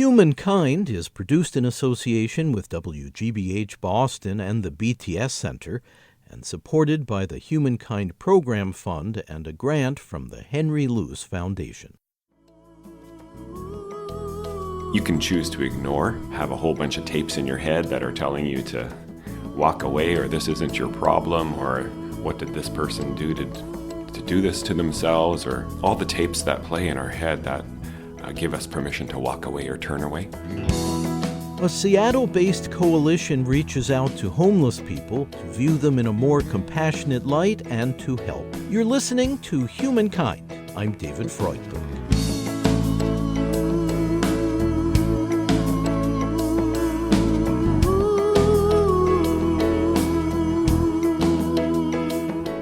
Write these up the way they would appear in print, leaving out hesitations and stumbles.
Humankind is produced in association with WGBH Boston and the BTS Center and supported by the Humankind Program Fund and a grant from the Henry Luce Foundation. You can choose to ignore, have a whole bunch of tapes in your head that are telling you to walk away, or this isn't your problem, or what did this person do to do this to themselves, or all the tapes that play in our head that give us permission to walk away or turn away. A Seattle-based coalition reaches out to homeless people to view them in a more compassionate light and to help. You're listening to Humankind. I'm David Freudberg.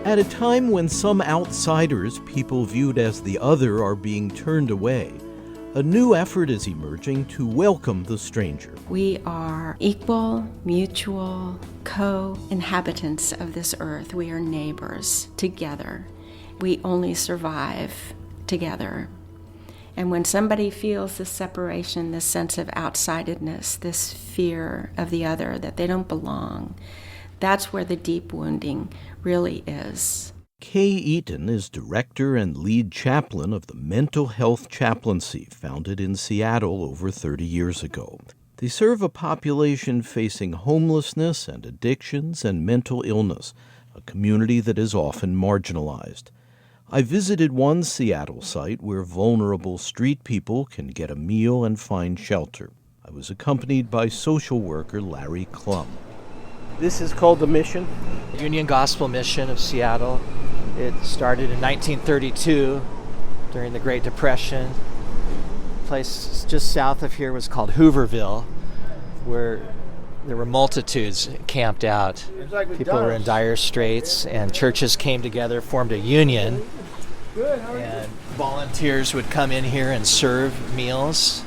At a time when some outsiders, people viewed as the other, are being turned away, a new effort is emerging to welcome the stranger. We are equal, mutual, co-inhabitants of this earth. We are neighbors together. We only survive together. And when somebody feels this separation, this sense of outsidedness, this fear of the other, that they don't belong, that's where the deep wounding really is. Kae Eaton is director and lead chaplain of the Mental Health Chaplaincy, founded in Seattle over 30 years ago. They serve a population facing homelessness and addictions and mental illness, a community that is often marginalized. I visited one Seattle site where vulnerable street people can get a meal and find shelter. I was accompanied by social worker Larry Clum. This is called the Mission? Union Gospel Mission of Seattle. It started in 1932 during the Great Depression. The place just south of here was called Hooverville, where there were multitudes camped out. People were in dire straits, and churches came together, formed a union, and volunteers would come in here and serve meals.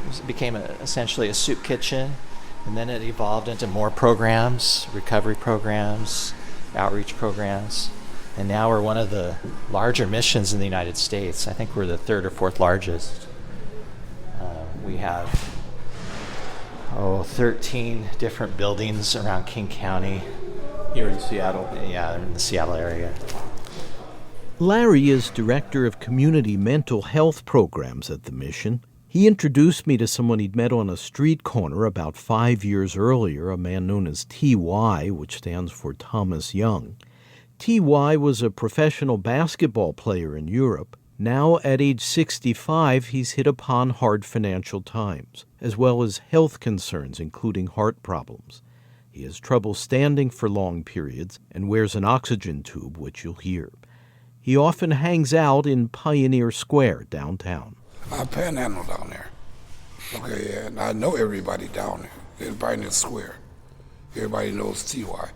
It became essentially a soup kitchen. And then it evolved into more programs, recovery programs, outreach programs. And now we're one of the larger missions in the United States. I think we're the third or fourth largest. We have 13 different buildings around King County. Here in Seattle? Yeah, in the Seattle area. Larry is director of community mental health programs at the mission. He introduced me to someone he'd met on a street corner about 5 years earlier, a man known as T.Y., which stands for Thomas Young. T.Y. was a professional basketball player in Europe. Now, at age 65, he's hit upon hard financial times, as well as health concerns, including heart problems. He has trouble standing for long periods and wears an oxygen tube, which you'll hear. He often hangs out in Pioneer Square downtown. I panhandle down there. Okay, and I know everybody down there in Pioneer Square. Everybody knows T.Y.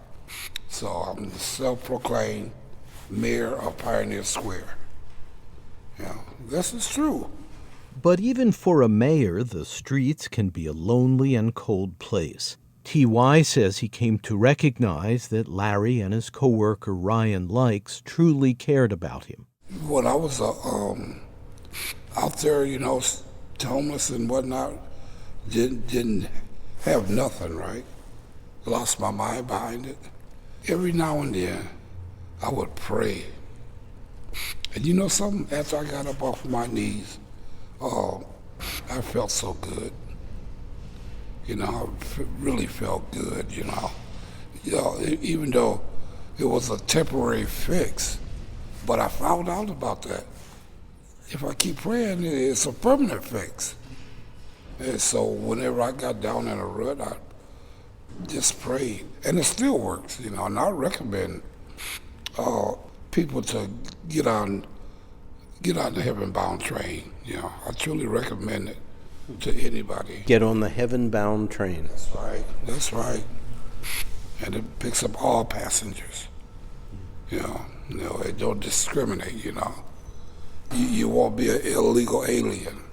So I'm the self-proclaimed mayor of Pioneer Square. Yeah, this is true. But even for a mayor, the streets can be a lonely and cold place. T.Y. says he came to recognize that Larry and his coworker Ryan Likes truly cared about him. When I was out there, homeless and whatnot, didn't have nothing, right? Lost my mind behind it. Every now and then, I would pray. And you know something? After I got up off my knees, I felt so good. I really felt good, even though it was a temporary fix. But I found out about that. If I keep praying, it's a permanent fix. And so whenever I got down in a rut, I just prayed. And it still works, and I recommend people to get on the heaven-bound train. I truly recommend it to anybody. Get on the heaven-bound train. That's right. And it picks up all passengers. It don't discriminate, You won't be an illegal alien,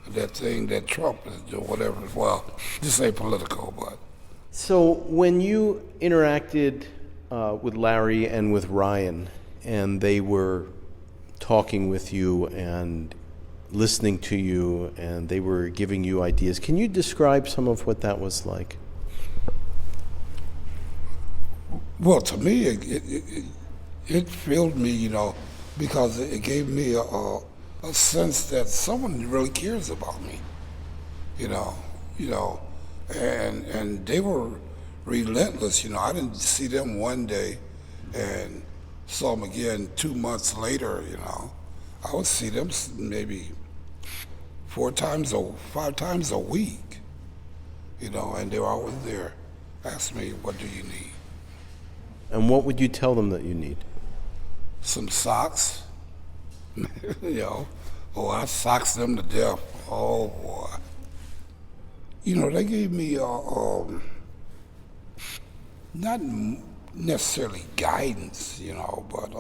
That thing that Trump is doing, whatever. Well, this ain't political, but. So when you interacted with Larry and with Ryan, and they were talking with you and listening to you and they were giving you ideas. Can you describe some of what that was like? Well, to me, it filled me, because it gave me a sense that someone really cares about me, and they were relentless. I didn't see them one day and saw them again 2 months later. I would see them maybe 4 times or 5 times a week, and they were always there. Ask me, what do you need? And what would you tell them that you need? Some socks. I socks them to death. Oh boy. They gave me not necessarily guidance, but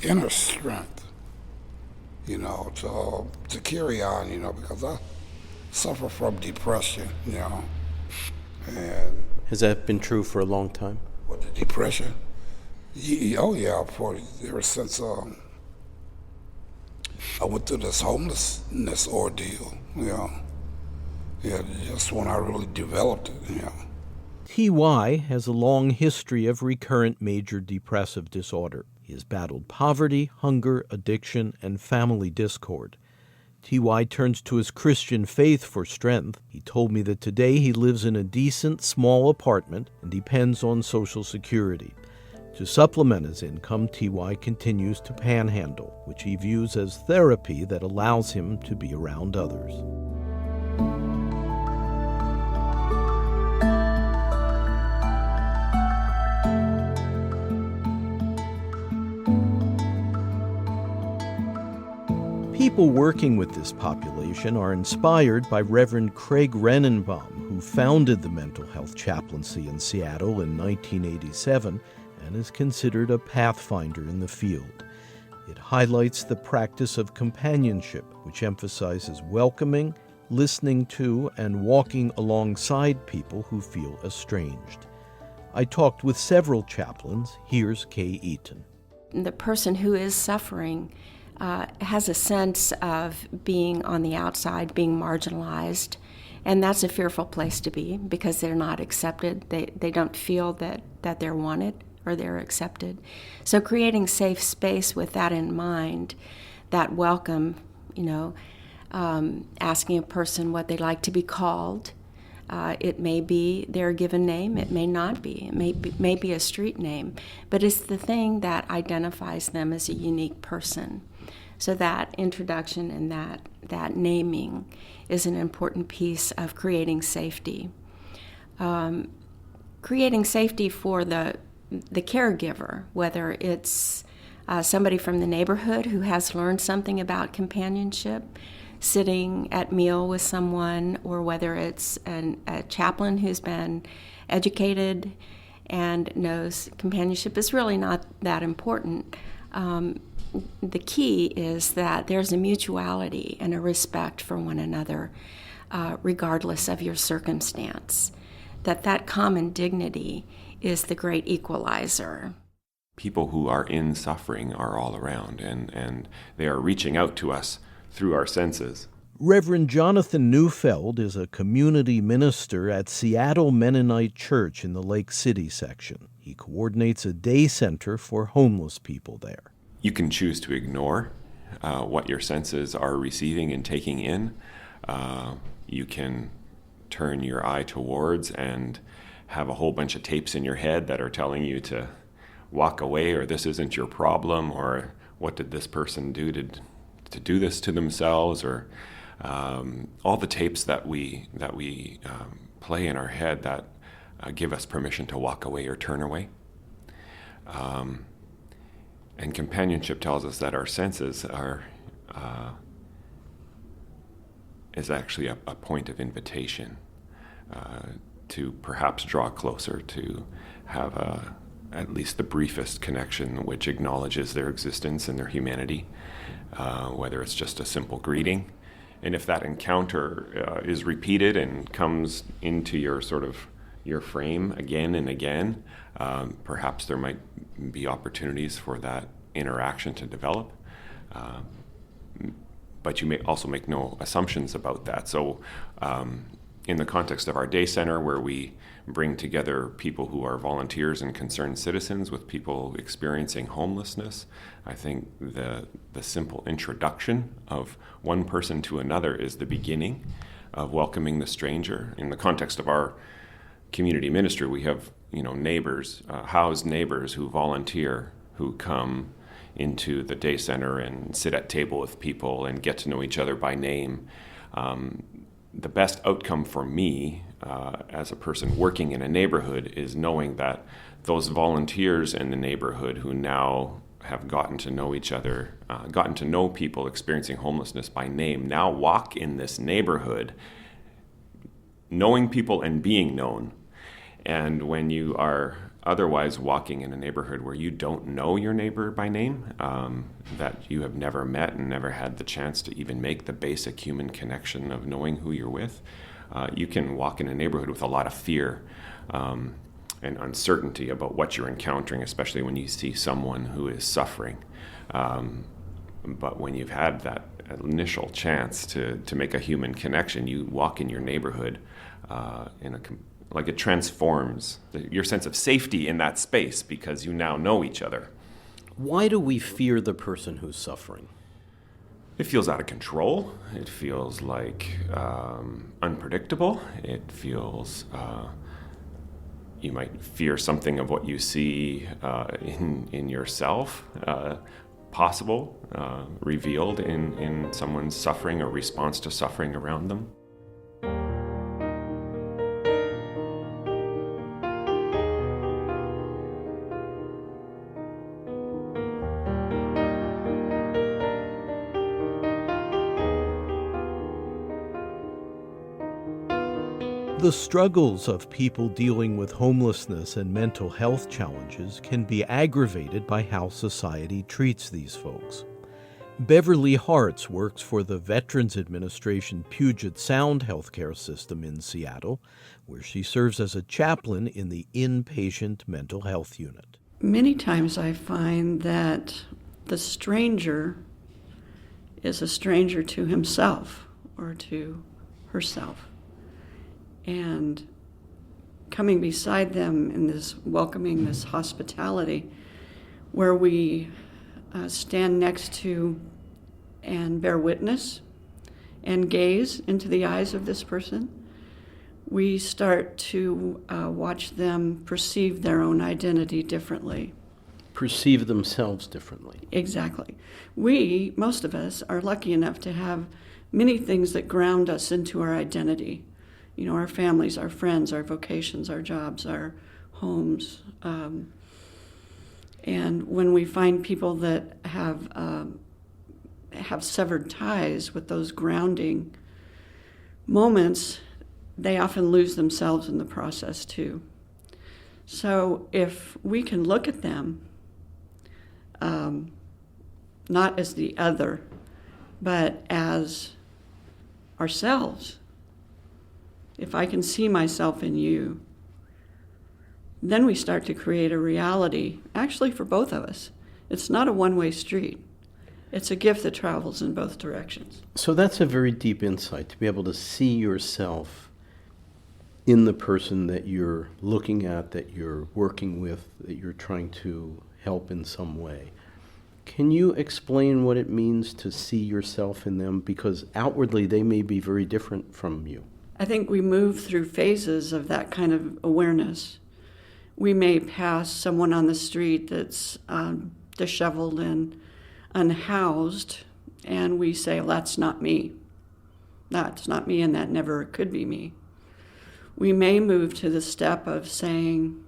inner strength, to carry on, because I suffer from depression, and Has that been true for a long time? what, the depression? Oh yeah, ever since I went through this homelessness ordeal, just when I really developed it, T.Y. has a long history of recurrent major depressive disorder. He has battled poverty, hunger, addiction, and family discord. T.Y. turns to his Christian faith for strength. He told me that today he lives in a decent, small apartment and depends on Social Security. To supplement his income, T.Y. continues to panhandle, which he views as therapy that allows him to be around others. People working with this population are inspired by Reverend Craig Renenbaum, who founded the Mental Health Chaplaincy in Seattle in 1987 and is considered a pathfinder in the field. It highlights the practice of companionship, which emphasizes welcoming, listening to, and walking alongside people who feel estranged. I talked with several chaplains. Here's Kae Eaton. The person who is suffering has a sense of being on the outside, being marginalized, and that's a fearful place to be because they're not accepted. They don't feel that they're wanted or they're accepted. So creating safe space with that in mind, that welcome, asking a person what they'd like to be called. It may be their given name, it may not be. It may be a street name, but it's the thing that identifies them as a unique person. So that introduction and that naming is an important piece of creating safety. Creating safety for the caregiver, whether it's somebody from the neighborhood who has learned something about companionship, sitting at meal with someone, or whether it's a chaplain who's been educated and knows companionship is really not that important. The key is that there's a mutuality and a respect for one another, regardless of your circumstance, that common dignity is the great equalizer. People who are in suffering are all around, and they are reaching out to us through our senses. Reverend Jonathan Neufeld is a community minister at Seattle Mennonite Church in the Lake City section. He coordinates a day center for homeless people there. You can choose to ignore what your senses are receiving and taking in. You can turn your eye towards and have a whole bunch of tapes in your head that are telling you to walk away, or this isn't your problem, or what did this person do to do this to themselves, or all the tapes that we play in our head that give us permission to walk away or turn away. And companionship tells us that our senses is actually a point of invitation to perhaps draw closer, to have at least the briefest connection which acknowledges their existence and their humanity, whether it's just a simple greeting. And if that encounter is repeated and comes into your frame again and again, perhaps there might be opportunities for that interaction to develop. but you may also make no assumptions about that. So in the context of our day center, where we bring together people who are volunteers and concerned citizens with people experiencing homelessness, I think the simple introduction of one person to another is the beginning of welcoming the stranger. In the context of our community ministry, we have neighbors, housed neighbors who volunteer, who come into the day center and sit at table with people and get to know each other by name. The best outcome for me as a person working in a neighborhood is knowing that those volunteers in the neighborhood who now have gotten to know each other, gotten to know people experiencing homelessness by name, now walk in this neighborhood knowing people and being known. And when you are otherwise walking in a neighborhood where you don't know your neighbor by name, that you have never met and never had the chance to even make the basic human connection of knowing who you're with, you can walk in a neighborhood with a lot of fear and uncertainty about what you're encountering, especially when you see someone who is suffering. But when you've had that initial chance to make a human connection, you walk in your neighborhood like it transforms your sense of safety in that space because you now know each other. Why do we fear the person who's suffering? It feels out of control. It feels like unpredictable. It feels you might fear something of what you see in yourself, possible, revealed in someone's suffering or response to suffering around them. The struggles of people dealing with homelessness and mental health challenges can be aggravated by how society treats these folks. Beverly Hartz works for the Veterans Administration Puget Sound healthcare system in Seattle, where she serves as a chaplain in the inpatient mental health unit. Many times I find that the stranger is a stranger to himself or to herself. And coming beside them in this welcoming, this hospitality, where we stand next to and bear witness and gaze into the eyes of this person, we start to watch them perceive their own identity differently. Perceive themselves differently. Exactly. We, most of us, are lucky enough to have many things that ground us into our identity. Our families, our friends, our vocations, our jobs, our homes. And when we find people that have severed ties with those grounding moments, they often lose themselves in the process too. So if we can look at them, not as the other, but as ourselves, if I can see myself in you, then we start to create a reality, actually for both of us. It's not a one-way street. It's a gift that travels in both directions. So that's a very deep insight, to be able to see yourself in the person that you're looking at, that you're working with, that you're trying to help in some way. Can you explain what it means to see yourself in them? Because outwardly they may be very different from you. I think we move through phases of that kind of awareness. We may pass someone on the street that's disheveled and unhoused, and we say, well, that's not me. That's not me, and that never could be me. We may move to the step of saying,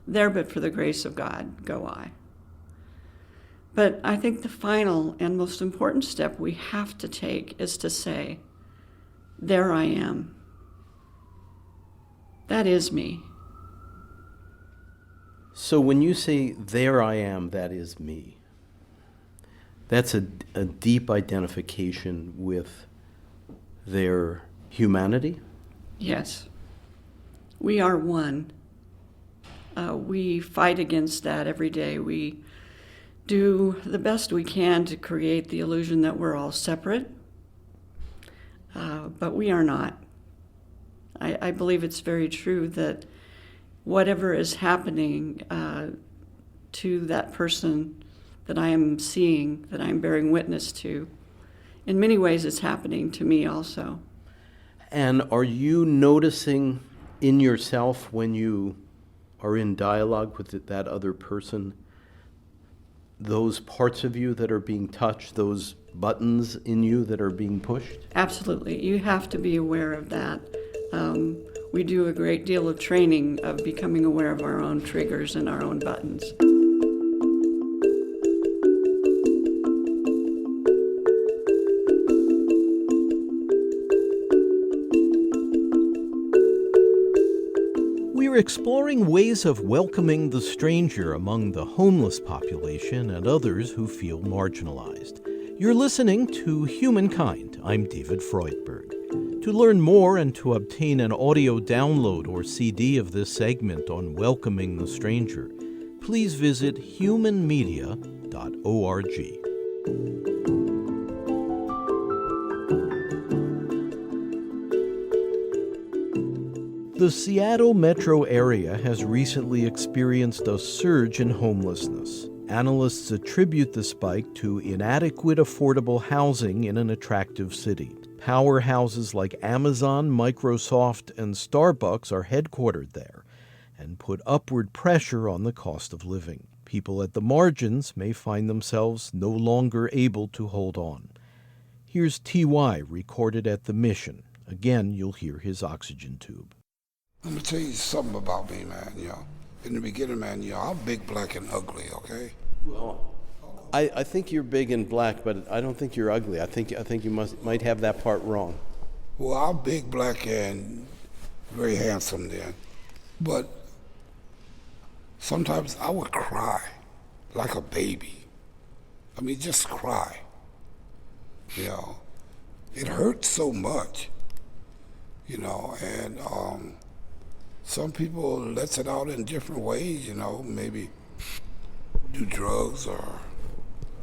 there but for the grace of God, go I. But I think the final and most important step we have to take is to say, there I am. That is me. So when you say, there I am, that is me, that's a deep identification with their humanity? Yes. We are one. We fight against that every day. We do the best we can to create the illusion that we're all separate, but we are not. I believe it's very true that whatever is happening to that person that I am seeing, that I'm bearing witness to, in many ways it's happening to me also. And are you noticing in yourself when you are in dialogue with that other person, those parts of you that are being touched, those buttons in you that are being pushed? Absolutely. You have to be aware of that. We do a great deal of training of becoming aware of our own triggers and our own buttons. We're exploring ways of welcoming the stranger among the homeless population and others who feel marginalized. You're listening to Humankind. I'm David Freudberg. To learn more and to obtain an audio download or CD of this segment on welcoming the stranger, please visit humanmedia.org. The Seattle metro area has recently experienced a surge in homelessness. Analysts attribute the spike to inadequate affordable housing in an attractive city. Powerhouses like Amazon, Microsoft, and Starbucks are headquartered there and put upward pressure on the cost of living. People at the margins may find themselves no longer able to hold on. Here's T.Y. recorded at the Mission. Again, you'll hear his oxygen tube. Let me tell you something about me, man. In the beginning, man, I'm big, black, and ugly. Okay. Well, I think you're big and black, but I don't think you're ugly. I think you might have that part wrong. Well, I'm big, black, and very handsome then, but sometimes I would cry like a baby. I mean, just cry. It hurts so much. And some people lets it out in different ways. Maybe do drugs or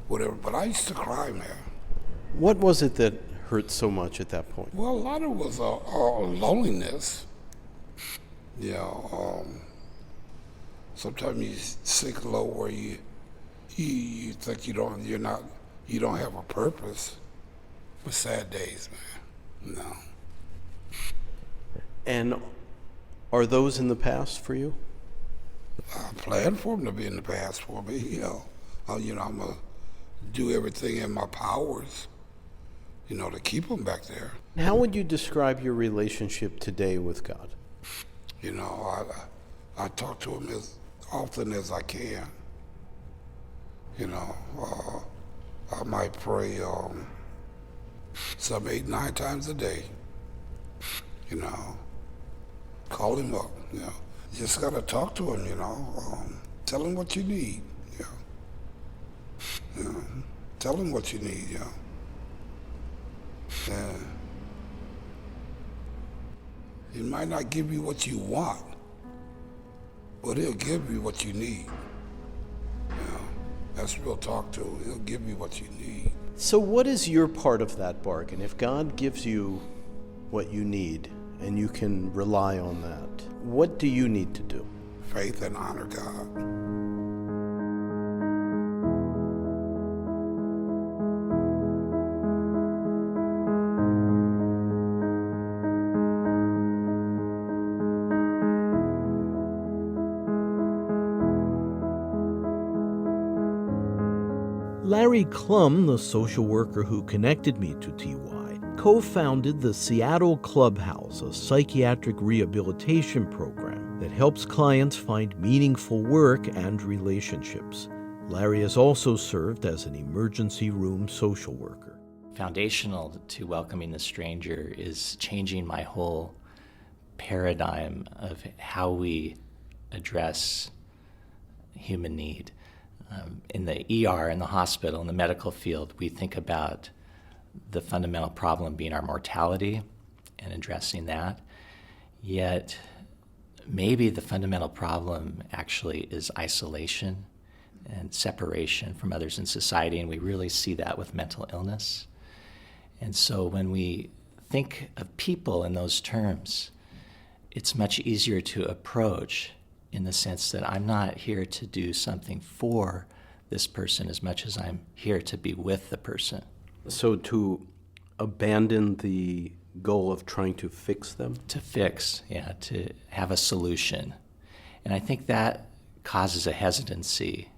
whatever, but I used to cry, man. What was it that hurt so much at that point? Well, a lot of it was loneliness. Sometimes you sink low where you think you don't have a purpose. But sad days, man. No. And are those in the past for you? I plan for them to be in the past for me. I'm gonna do everything in my powers, to keep them back there. How would you describe your relationship today with God? I talk to him as often as I can. I might pray some 8-9 times a day. Call him up. Just gotta talk to him. Tell him what you need. Tell him what you need. He might not give you what you want, but he'll give you what you need. That's real talk too. He'll give you what you need. So what is your part of that bargain? If God gives you what you need and you can rely on that, what do you need to do? Faith and honor God. Larry Clum, the social worker who connected me to T.Y., co-founded the Seattle Clubhouse, a psychiatric rehabilitation program that helps clients find meaningful work and relationships. Larry has also served as an emergency room social worker. Foundational to welcoming the stranger is changing my whole paradigm of how we address human need. In the ER, in the hospital, in the medical field, we think about the fundamental problem being our mortality and addressing that. Yet, maybe the fundamental problem actually is isolation and separation from others in society, and we really see that with mental illness. And so when we think of people in those terms, it's much easier to approach in the sense that I'm not here to do something for this person as much as I'm here to be with the person. So to abandon the goal of trying to fix them? To fix, to have a solution. And I think that causes a hesitancy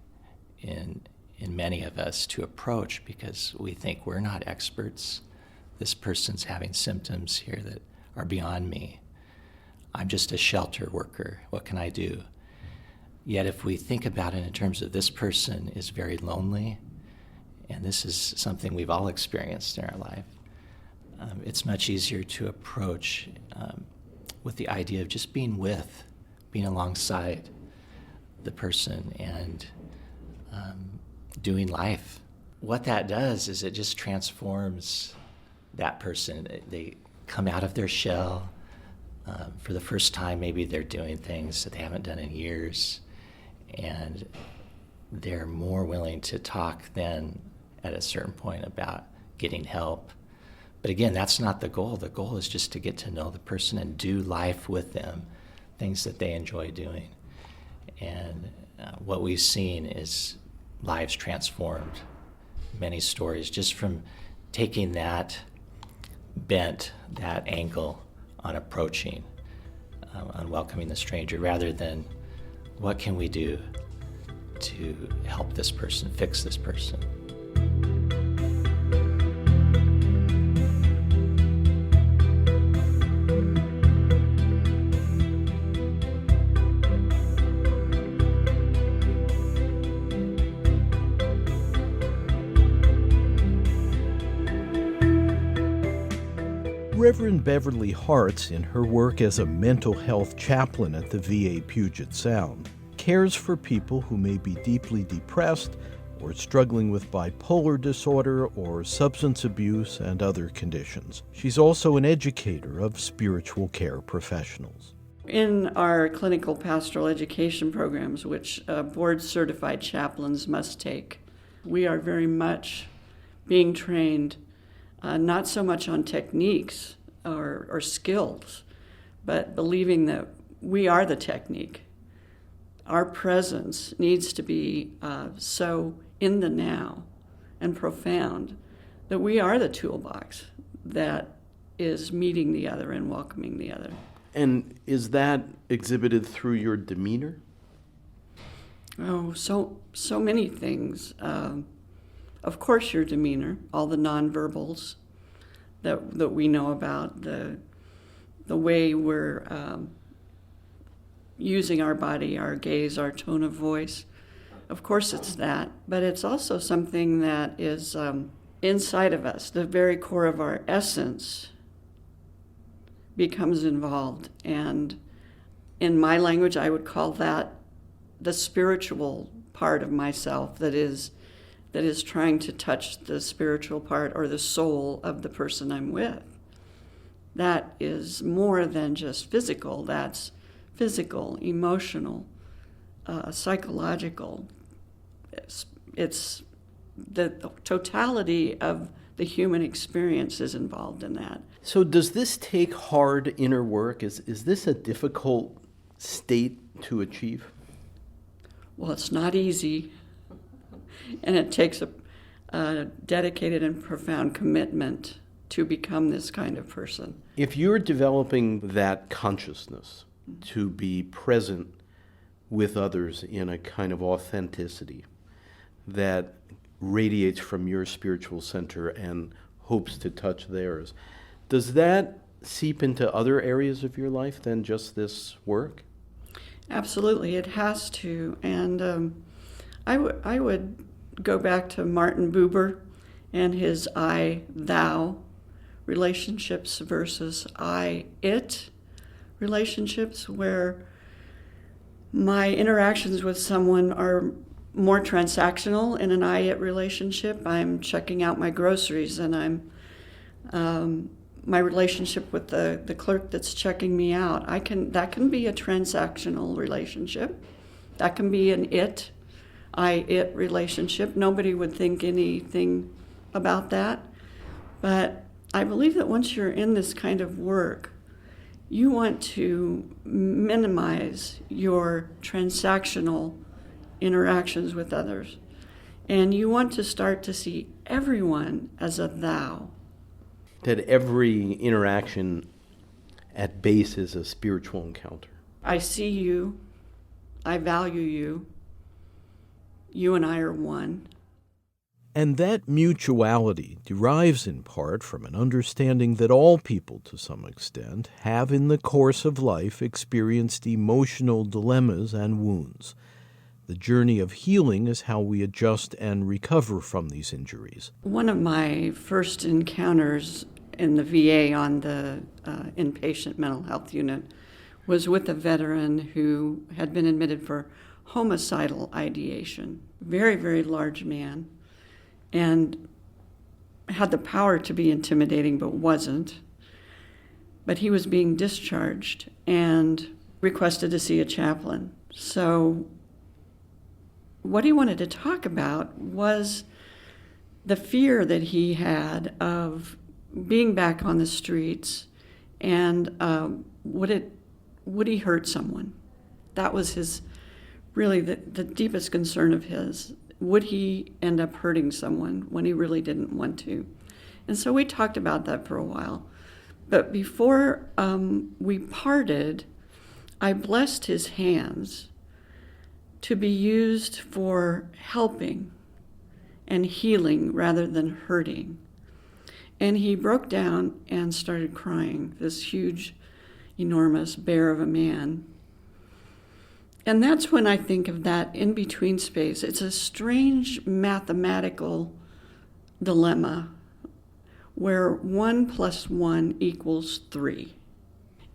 in many of us to approach because we think we're not experts. This person's having symptoms here that are beyond me. I'm just a shelter worker. What can I do? Yet if we think about it in terms of this person is very lonely, and this is something we've all experienced in our life, it's much easier to approach with the idea of just being alongside the person and doing life. What that does is it just transforms that person. They come out of their shell. For the first time, maybe they're doing things that they haven't done in years, and they're more willing to talk then at a certain point about getting help. But again, that's not the goal. The goal is just to get to know the person and do life with them, things that they enjoy doing. And what we've seen is lives transformed, many stories, just from taking that bent, that angle on approaching, on welcoming the stranger, rather than what can we do to help this person, fix this person. Reverend Beverly Hartz, in her work as a mental health chaplain at the VA Puget Sound, cares for people who may be deeply depressed or struggling with bipolar disorder or substance abuse and other conditions. She's also an educator of spiritual care professionals. In our clinical pastoral education programs, which board-certified chaplains must take, we are very much being trained not so much on techniques or skills, but believing that we are the technique. Our presence needs to be so in the now and profound that we are the toolbox that is meeting the other and welcoming the other. And is that exhibited through your demeanor? Oh, so many things. Of course, your demeanor, all the nonverbals that we know about, the way we're using our body, our gaze, our tone of voice. Of course, it's that, but it's also something that is inside of us. The very core of our essence becomes involved, and in my language, I would call that the spiritual part of myself that is trying to touch the spiritual part or the soul of the person I'm with. That is more than just physical. That's physical, emotional, psychological. It's the totality of the human experience is involved in that. So does this take hard inner work? Is this a difficult state to achieve? Well, it's not easy. And it takes a dedicated and profound commitment to become this kind of person. If you're developing that consciousness to be present with others in a kind of authenticity that radiates from your spiritual center and hopes to touch theirs, does that seep into other areas of your life than just this work? Absolutely, it has to. And I would go back to Martin Buber and his I-thou relationships versus I-it relationships, where my interactions with someone are more transactional in an I-it relationship. I'm checking out my groceries, and I'm my relationship with the clerk that's checking me out. That can be a transactional relationship. That can be an I-it relationship. Nobody would think anything about that. But I believe that once you're in this kind of work, you want to minimize your transactional interactions with others. And you want to start to see everyone as a thou. That every interaction at base is a spiritual encounter. I see you. I value you. You and I are one. And that mutuality derives in part from an understanding that all people, to some extent, have in the course of life experienced emotional dilemmas and wounds. The journey of healing is how we adjust and recover from these injuries. One of my first encounters in the VA on the inpatient mental health unit was with a veteran who had been admitted for homicidal ideation. Very, very large man, and had the power to be intimidating but wasn't. But he was being discharged and requested to see a chaplain. So what he wanted to talk about was the fear that he had of being back on the streets, and would he hurt someone? That was his, really the deepest concern of his. Would he end up hurting someone when he really didn't want to? And so we talked about that for a while. But before we parted, I blessed his hands to be used for helping and healing rather than hurting. And he broke down and started crying, this huge, enormous bear of a man. And that's when I think of that in-between space. It's a strange mathematical dilemma where 1 + 1 = 3.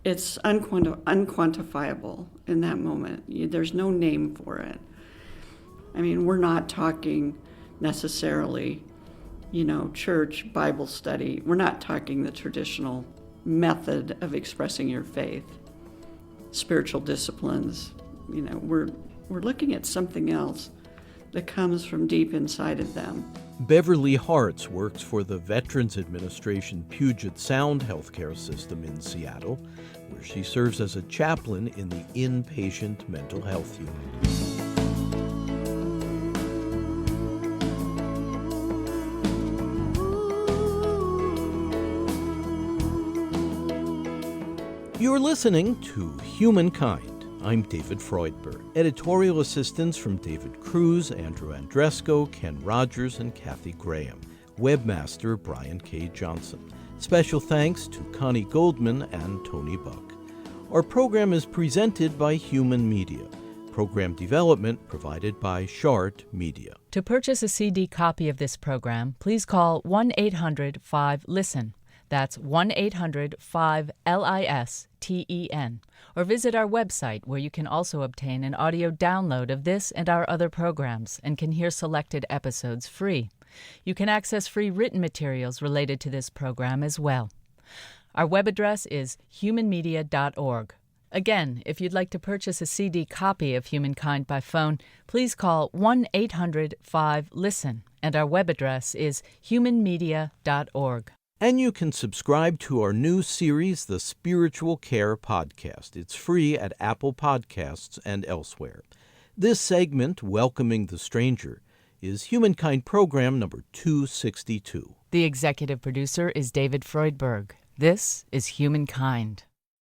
It's unquantifiable in that moment. There's no name for it. I mean, we're not talking necessarily, church, Bible study. We're not talking the traditional method of expressing your faith, spiritual disciplines. We're looking at something else that comes from deep inside of them. Beverly Hartz works for the Veterans Administration Puget Sound healthcare system in Seattle, where she serves as a chaplain in the inpatient mental health unit. You're listening to Humankind. I'm David Freudberg. Editorial assistance from David Cruz, Andrew Andresco, Ken Rogers, and Kathy Graham. Webmaster Brian K. Johnson. Special thanks to Connie Goldman and Tony Buck. Our program is presented by Human Media. Program development provided by Shart Media. To purchase a CD copy of this program, please call 1-800-5-LISTEN. That's 1-800-5-LISTEN. Or visit our website, where you can also obtain an audio download of this and our other programs and can hear selected episodes free. You can access free written materials related to this program as well. Our web address is humanmedia.org. Again, if you'd like to purchase a CD copy of Humankind by phone, please call 1-800-5-LISTEN, and our web address is humanmedia.org. And you can subscribe to our new series, The Spiritual Care Podcast. It's free at Apple Podcasts and elsewhere. This segment, Welcoming the Stranger, is Humankind program number 262. The executive producer is David Freudberg. This is Humankind.